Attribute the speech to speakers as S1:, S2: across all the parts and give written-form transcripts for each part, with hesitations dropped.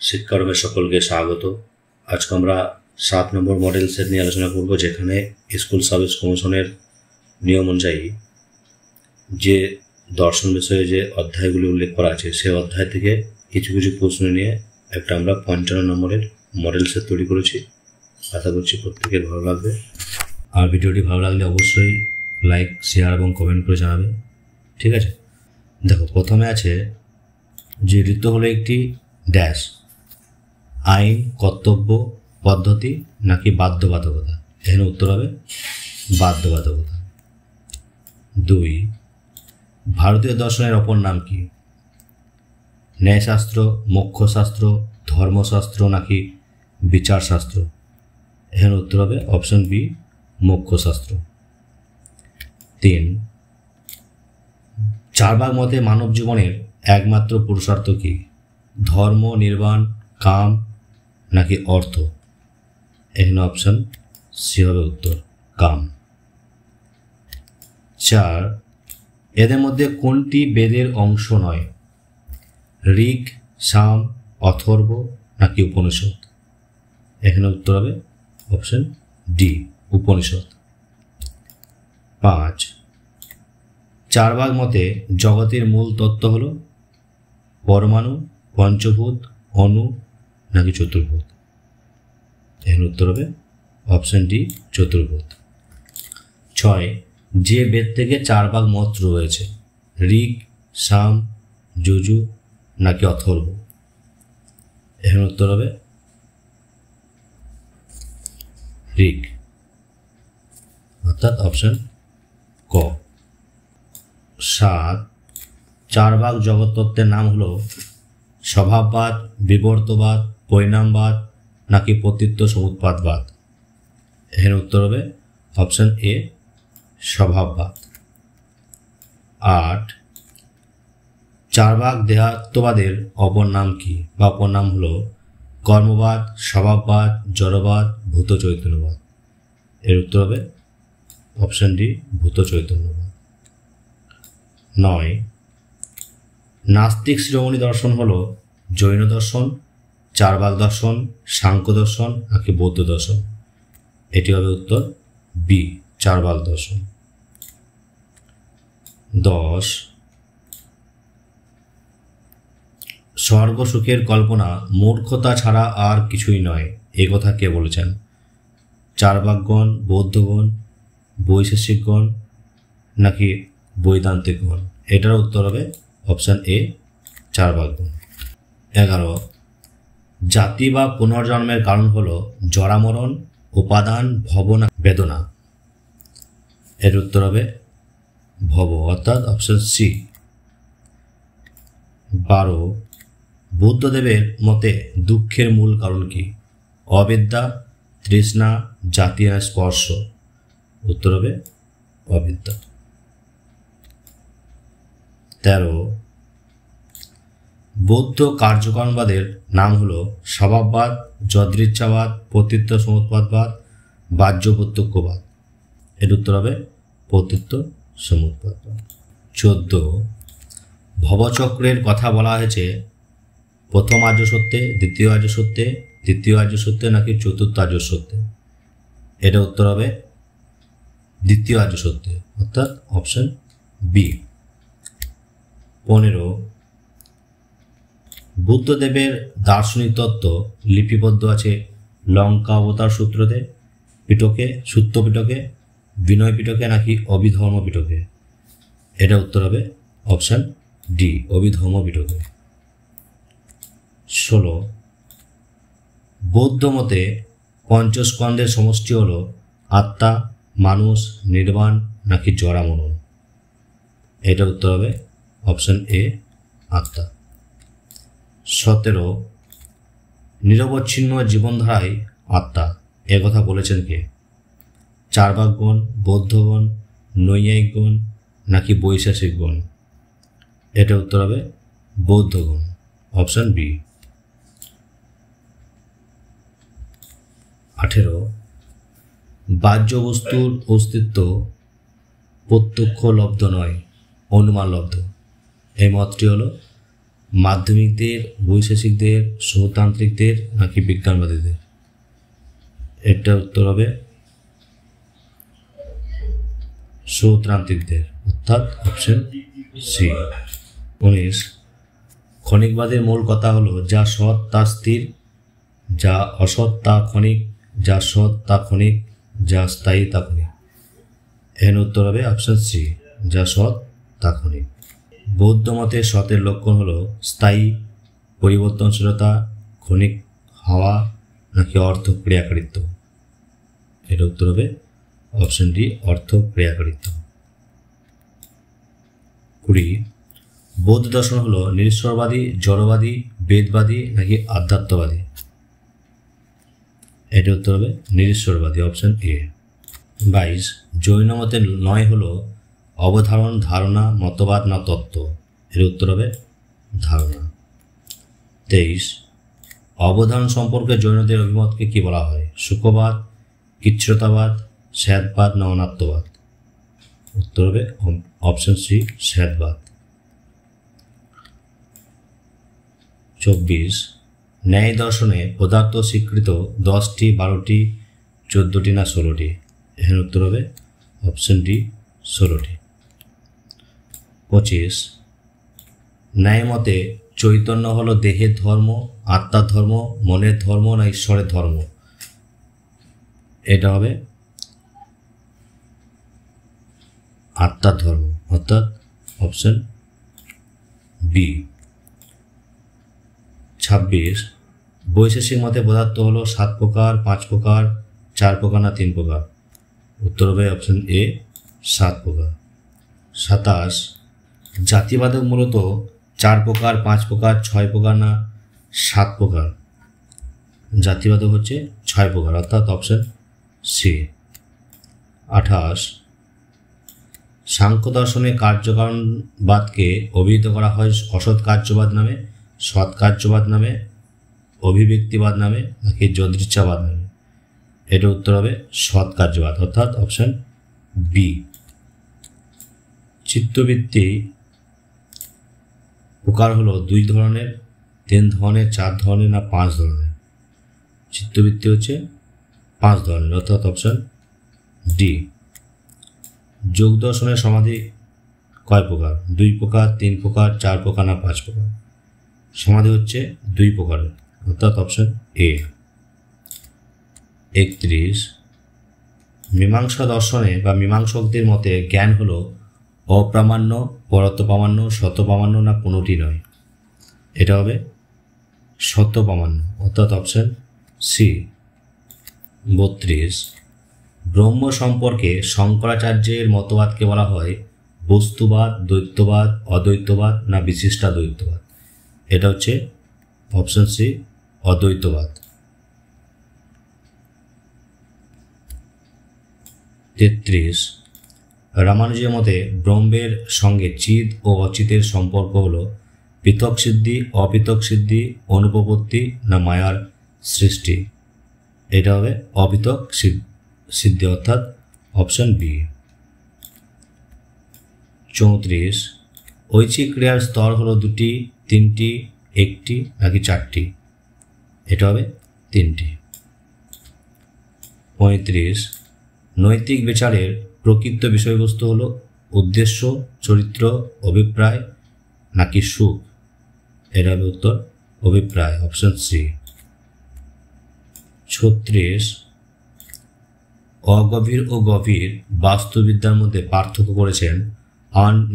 S1: শিক্ষাক্রমে সকলকে স্বাগত। আজকে আমরা 7 নম্বর মডেল সেট নিয়ে আলোচনা করব, যেখানে স্কুল সার্ভিস কমিশনের নিয়ম অনুযায়ী যে দর্শন বিষয়ে যে অধ্যায়গুলি উল্লেখ করা আছে সেই অধ্যায় থেকে কিছু কিছু প্রশ্ন নিয়ে একটা আমরা 55 নম্বরের মডেল সেট তৈরি করেছি। আশা করছি প্রত্যেকের ভালো লাগবে। আর ভিডিওটি ভালো লাগলে অবশ্যই লাইক, শেয়ার এবং কমেন্ট করে জানাবে। ঠিক আছে, দেখো প্রথমে আছে যে ঋতু হলো একটি ড্যাশ, আইন, কর্তব্য, পদ্ধতি নাকি বাধ্যবাধকতা। এখানে উত্তর হবে বাধ্যবাধকতা। 2, ভারতীয় দর্শনের অপর নাম কি? ন্যায়শাস্ত্র, মোক্ষশাস্ত্র, ধর্মশাস্ত্র নাকি বিচারশাস্ত্র। এখানে উত্তর হবে অপশন বি, মোক্ষশাস্ত্র। 3, চারবাক মতে মানব জীবনের একমাত্র পুরুষার্থ কি? ধর্ম, নির্বাণ, কাম নাকি অর্থ। এখানে অপশন সি হবে উত্তর, কাম। 4, এদের মধ্যে কোনটি বেদের অংশ নয়? ঋক, সাম, অথর্ব নাকি উপনিষদ। এখানে উত্তর হবে অপশন ডি, উপনিষদ। 5, চারবাক মতে জগতের মূল তত্ত্ব হল পরমাণু, পঞ্চভূত, অণু নাকি চতুর্ভূত। এর উত্তর হবে অপশন ডি, চতুর্ভূত। 6, যে বেদ থেকে চারবাক মত রয়েছে? ঋক, সাম, যজু নাকি অথর্ব। এর উত্তর হবে ঋক, অর্থাৎ অপশন ক। 7, চারবাক জগৎতত্ত্বের নাম হলো স্বভাববাদ, বিবর্তবাদ, পরিণামবাদ নাকি পতিত্ব সমুৎপাতবাদ। এর উত্তর হবে অপশন এ, স্বভাববাদ। 8, চারবাক দেহাত্মবাদের অপর নাম কি বা অপর নাম হলো কর্মবাদ, স্বভাববাদ, জড়বাদ, ভূত চৈতন্যবাদ। এর উত্তর হবে অপশন ডি, ভূত চৈতন্যবাদ। 9, নাস্তিক শিরোমণি দর্শন হলো জৈন দর্শন, চারবাক দর্শন, সাংখ্য দর্শন নাকি বৌদ্ধ দর্শন। এটি হবে উত্তর বি, চারবাক দর্শন। 10, স্বর্গ সুখের কল্পনা মূর্খতা ছাড়া আর কিছুই নয়, এ কথা কে বলেছেন? চারবাকগণ, বৌদ্ধগণ, বৈশেষিকগণ নাকি বৈদান্তিকগণ। এটার উত্তর হবে অপশন এ, চারবাকগণ। 11, জাতি বা পুনর্জন্মের কারণ হলো জরামরণ, উপাদান, ভব না বেদনা। এর উত্তর হবে ভব, অর্থাৎ অপশন সি। 12, বুদ্ধদেবের মতে দুঃখের মূল কারণ কি? অবিদ্যা, তৃষ্ণা, জাতি না স্পর্শ। উত্তর হবে অবিদ্যা। 13, বৌদ্ধ কার্যকারণবাদের নাম হলো স্বভাববাদ, যদৃচ্ছাবাদ, পতিত্ব সমুৎপাতবাদ, বাহ্য প্রত্যক্ষবাদ। এর উত্তর হবে পতিত্ব সমুৎপাতবাদ। 14, ভবচক্রের কথা বলা হয়েছে প্রথম আর্য সত্যে, দ্বিতীয় আর্য সত্যে, তৃতীয় আর্য সত্যে নাকি চতুর্থ আর্য সত্যে। এটা উত্তর হবে দ্বিতীয় আর্য সত্যে, অর্থাৎ অপশন বি। 15, বুদ্ধদেবের দার্শনিক তত্ত্ব লিপিবদ্ধ আছে লঙ্কা অবতার সূত্রতে, পিটকে, সূত্র পিটকে, বিনয় পিটকে নাকি অভিধর্ম পিটকে। এটা উত্তর হবে অপশন ডি, অভিধর্ম পিটকে। 16, বৌদ্ধ মতে পঞ্চস্কন্ধের সমষ্টি হল আত্মা, মানুষ, নির্বাণ নাকি জরামরণ। এটা উত্তর হবে অপশন এ, আত্মা। 17, নিরবচ্ছিন্ন জীবনধারায় আত্মা, এ কথা বলেছেন কে? চারবাকগণ, বৌদ্ধগণ, নৈয়ায়িকগণ নাকি বৈশেষিকগণ। এটা উত্তর হবে বৌদ্ধগণ, অপশন বি। 18, বাহ্য বস্তুর অস্তিত্ব প্রত্যক্ষ লব্ধ নয়, অনুমান লব্ধ। এই মতটি হলো মাধ্যমিকদের, বৈশেষিকদের, সৌতান্ত্রিকদের নাকি বিজ্ঞানবাদীদের? এটা উত্তর হবে সৌতান্ত্রিকদের, অর্থাৎ অপশন সি। 19, ক্ষণিকবাদের মূল কথা হলো যা সৎ তা স্থির, যা অসৎ তা ক্ষণিক, যা সৎ তা ক্ষণিক, যা স্থায়ী তা ক্ষণিক। এর উত্তর হবে অপশন সি, যা সৎ তা ক্ষণিক। বৌদ্ধ মতে সতের লক্ষণ হলো স্থায়ী, পরিবর্তনশীলতা, ক্ষণিক হওয়া নাকি অর্থ ক্রিয়াকারিত্ব। এর উত্তর হবে অপশন ডি, অর্থ ক্রিয়াকারিত্ব। 20, বৌদ্ধ দর্শন হলো নিরীশ্বরবাদী, জড়বাদী, বেদবাদী নাকি আধ্যাত্মবাদী? এটার উত্তর হবে নিরীশ্বরবাদী, অপশন এ। 22, জৈন মতে নয় হলো অবধারণ, ধারণা, মতবাদ না তত্ত্ব? এর উত্তর হবে ধারণা। 23, অবধারণ সম্পর্কে জৈনদের অভিমতকে কি বলা হয়? সুখবাদ, কৃচ্ছ্রতাবাদ, স্যাদবাদ না অনাত্মবাদ? উত্তর হবে অপশন সি, স্যাদবাদ। 24, ন্যায় দর্শনে পদার্থ স্বীকৃত 10টি, 12টি, 14টি না 16টি? এর উত্তর হবে অপশন ডি, 16টি। 25, ন্যায় মতে চৈতন্য হলো দেহের ধর্ম, আত্মার ধর্ম, মনের ধর্ম না ঈশ্বরের ধর্ম? এটা হবে আত্মার ধর্ম, অর্থাৎ অপশন বি। 26, বৈশেষিক মতে পদার্থ হলো 7 প্রকার, 5 প্রকার, 4 প্রকার না 3 প্রকার? উত্তর হবে অপশন এ, 7 প্রকার। 27, জাতিবাদক মূলত 4 প্রকার, 5 প্রকার, 6 প্রকার না 7 প্রকার? জাতিবাদক হচ্ছে 6 প্রকার, অর্থাৎ অপশন সি। 28, সাংখ্য দর্শনে কার্যকারণবাদকে অভিহিত করা হয় অসৎ কার্যবাদ নামে, সৎ কার্যবাদ নামে, অভিব্যক্তিবাদ নামে নাকি যদৃচ্ছাবাদ নামে? এটা উত্তর হবে সৎ কার্যবাদ, অর্থাৎ অপশন বি। চিত্তবৃত্তি প্রকার হলো 2 ধরনের, 3 ধরনের, 4 ধরনের না 5 ধরনের? চিত্তবৃত্তি হচ্ছে 5 ধরনের, অর্থাৎ অপশন ডি। যোগ দর্শনের সমাধি কয় প্রকার? 2 প্রকার, 3 প্রকার, 4 প্রকার না 5 প্রকার? সমাধি হচ্ছে 2 প্রকারের, অর্থাৎ অপশন এ। 31, মীমাংসা দর্শনে বা মীমাংসকদের মতে জ্ঞান হলো অপ্রামাণ্য, পরত্বপ্রামাণ্য, সত্যপ্রামাণ্য না কোনোটি নয়? এটা হবে সত্যপ্রামাণ্য, অর্থাৎ অপশন সি। 32, ব্রহ্ম সম্পর্কে শঙ্করাচার্যের মতবাদকে বলা হয় বস্তুবাদ, দ্বৈতবাদ, অদ্বৈতবাদ না বিশিষ্টাদ্বৈতবাদ? এটা হচ্ছে অপশন সি, অদ্বৈতবাদ। 33, রামানুজের মতে ব্রহ্মের সঙ্গে চিদ ও অচিতের সম্পর্ক হলো পৃথক সিদ্ধি, অপৃথক সিদ্ধি, অনুপপত্তি না মায়ার সৃষ্টি? এটা হবে অপৃথক সিদ্ধি, অর্থাৎ অপশন বি। 34, ঐচ্ছিক ক্রিয়ার স্তর হলো 2টি, 3টি, 1টি নাকি 4টি? এটা হবে 3টি। 35, নৈতিক বিচারের প্রকৃত বিষয়বস্তু হলো উদ্দেশ্য, চরিত্র, অভিপ্রায় নাকি সুখ? এটা হবে উত্তর অভিপ্রায়, অপশন সি। 36, অগভীর ও গভীর বাস্তুবিদ্যার মধ্যে পার্থক্য করেছেন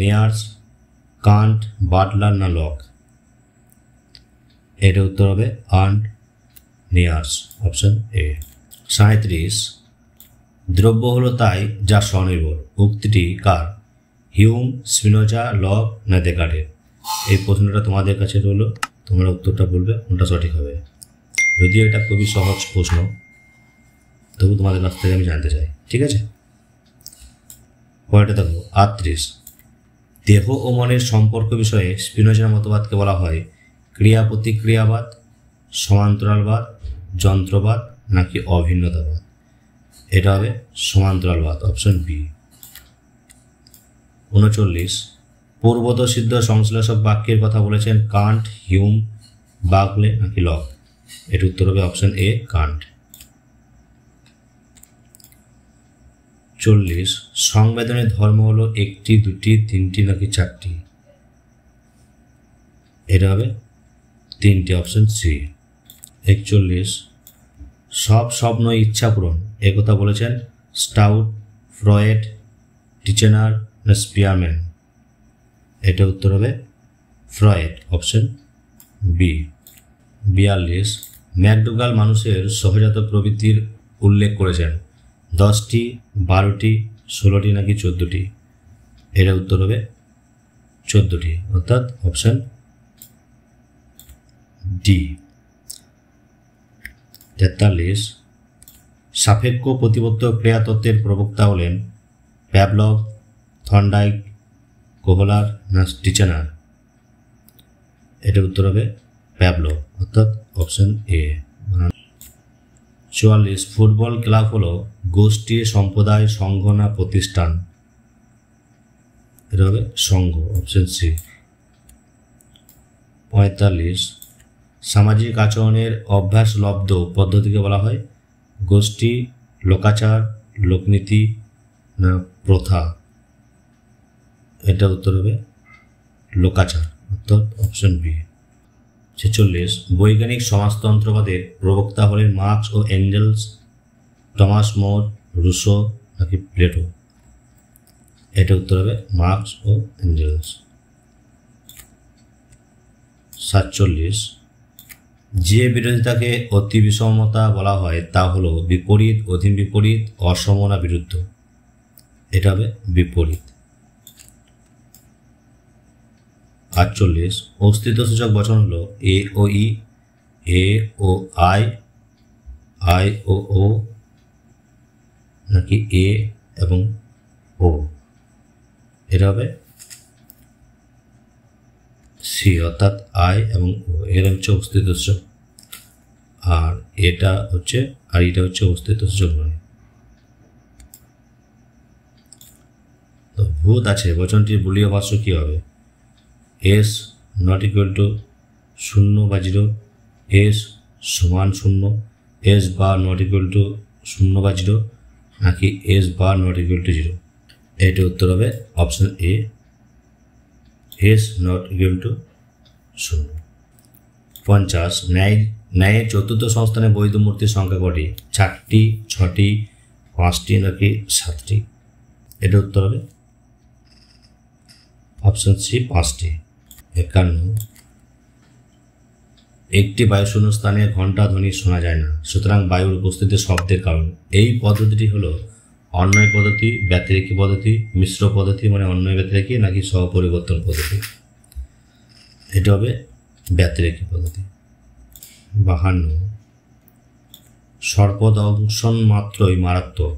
S1: নেয়ার্স, কান্ট, বাটলার না লক? এর উত্তর হবে নেয়ার্স, অপশন এ। 37, দ্রব্য হলো তাই যা স্বনির্ভর উক্তিটি কার? হিউম, স্পিনোজা, লক না ডেকার্টের? এই প্রশ্নটা তোমাদের কাছে রইল, তোমরা উত্তরটা বলবে কোনটা সঠিক হবে। যদিও এটা খুবই সহজ প্রশ্ন, তবু তোমাদের কাছ থেকে আমি জানতে চাই, ঠিক আছে? পরেরটা দেখো 38, দেহ ও মনের সম্পর্ক বিষয়ে স্পিনোজার মতবাদকে বলা হয় ক্রিয়া প্রতিক্রিয়াবাদ, সমান্তরালবাদ, যন্ত্রবাদ নাকি অভিন্নতাবাদ? এটা হবে সমান্তরালবাদ, অপশন বি। 39, পূর্বতঃসিদ্ধ সংশ্লেষক বাক্যের কথা বলেছেন কান্ট, হিউম, বার্কলে নাকি লক? এর উত্তর হবে অপশন এ, কান্ট। 40 সংবেদনের ধর্ম হলো একটি, দুটি, তিনটি নাকি চারটি? এটা হবে তিনটি, অপশন সি। 41 সব স্বপ্ন ইচ্ছা পূরণ একথা বলেছেন স্টাউট, ফ্রয়েড, টিচেনার না স্পিয়ারম্যান? এটা উত্তর হবে ফ্রয়েড, অপশন বি। 42 ম্যাকডোগাল মানুষের সহজাত প্রবৃত্তির উল্লেখ করেছেন 10টি, 12টি, 16টি নাকি 14টি? এটা উত্তর হবে 14টি, অর্থাৎ অপশন ডি। 43 সাপেক্ষ প্রতিবদ্ধ ক্রিয়াতত্ত্বের প্রবক্তা হলেন প্যাভলভ, থর্নডাইক, কোহলার না টিচেনার? এটা উত্তর হবে প্যাভলভ, অর্থাৎ অপশন এ। 44 ফুটবল ক্লাব হলো গোষ্ঠী, সম্প্রদায়, সংঘ না প্রতিষ্ঠান? এটা হবে সংঘ, অপশন সি। 45 সামাজিক আচরণের অভ্যাসলব্ধ পদ্ধতিকে বলা হয় গোষ্ঠী, লোকাচার, লোকনীতি না প্রথা? এটা উত্তর হবে লোকাচার, অর্থাৎ অপশন বি। 46 বৈজ্ঞানিক সমাজতন্ত্রবাদের প্রবক্তা হলেন মার্কস ও এঙ্গেলস, টমাস মোর, রুসো নাকি প্লেটো? এটা উত্তর হবে মার্কস ও এঙ্গেলস। 47 যে বিরোধিতাকে অতি বিষমতা বলা হয় তা হলো বিপরীত, অধীন বিপরীত, অসম না বিরুদ্ধ? এটা হবে বিপরীত। 48 অস্তিত্বসূচক বচন হলো এ ও ই, এ ও আই, আই ও ও নাকি এ এবং ও? এটা হবে সি, অর্থাৎ আই এবং ও। এর হচ্ছে অস্তিত্বসূচক, আর এটা হচ্ছে অস্তিত্বসূচক নয়। তো ভূত আছে বচনটির বুলিয় ভাষ্য কি হবে? এস নট ইকুয়াল টু 0 বা 0, এস সমান 0, এস বা নট ইকুয়াল টু 0 বা 0 নাকি এস বা নট ইকুয়াল টু 0? এটা উত্তর হবে option A, S not equal to 0। 50 ন্যায়ের চতুর্থ সংস্থানে বৈধ মূর্তির সংখ্যা কটি? 4টি, 6টি, 5টি নাকি 7টি? এটা উত্তর হবে অপশন সি, 5টি। 51 একটি বায়ুশূন্য স্থানে ঘণ্টা ধ্বনি শোনা যায় না, সুতরাং বায়ুর উপস্থিতি শব্দের কারণ। এই পদ্ধতিটি হলো অন্বয় পদ্ধতি, ব্যতিরেকী পদ্ধতি, মিশ্র পদ্ধতি মানে অন্বয় ব্যতিরেকী নাকি সহপরিবর্তন পদ্ধতি? এটা হবে ব্যতিরেকী পদ্ধতি। 52 সর্পদংশন মাত্রই মারাত্মক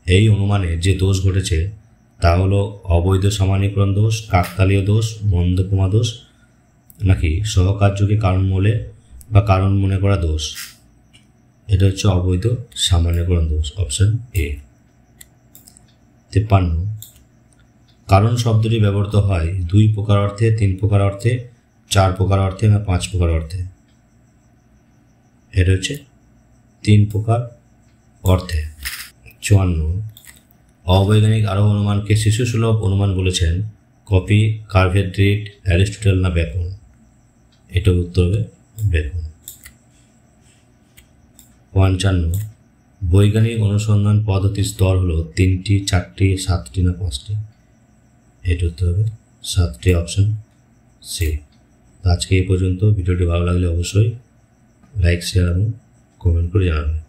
S1: এই অনুমানে যে দোষ ঘটেছে তা হলো অবৈধ সামান্যীকরণ দোষ, কাকতালীয় দোষ, মন্দোপমা দোষ নাকি সহকার্যকে কারণ মনে করা দোষ? এটা হচ্ছে অবৈধ সামান্যীকরণ দোষ, অপশন এ। 53 কারণ শব্দটি ব্যবহৃত হয় 2 প্রকার অর্থে, 3 প্রকার অর্থে, 4 প্রকার অর্থে না 5 প্রকার অর্থে? এটা হচ্ছে 3 প্রকার অর্থে। 54 অবৈজ্ঞানিক আরও অনুমানকে শিশুসুলভ অনুমান বলেছেন কপি, কার্ভেড্রিট, অ্যারিস্টটল না বেকন? এটা উত্তর হবে বেকন। 55 বৈজ্ঞানিক অনুসন্ধান পদ্ধতির স্তর হলো 3টি, 4টি, 7টি না 5টি? এটা উত্তর হবে 7টি, অপশন সি। আজকে এই পর্যন্ত। ভিডিওটি ভালো লাগলে অবশ্যই লাইক, শেয়ার এবং কমেন্ট করে জানাবেন।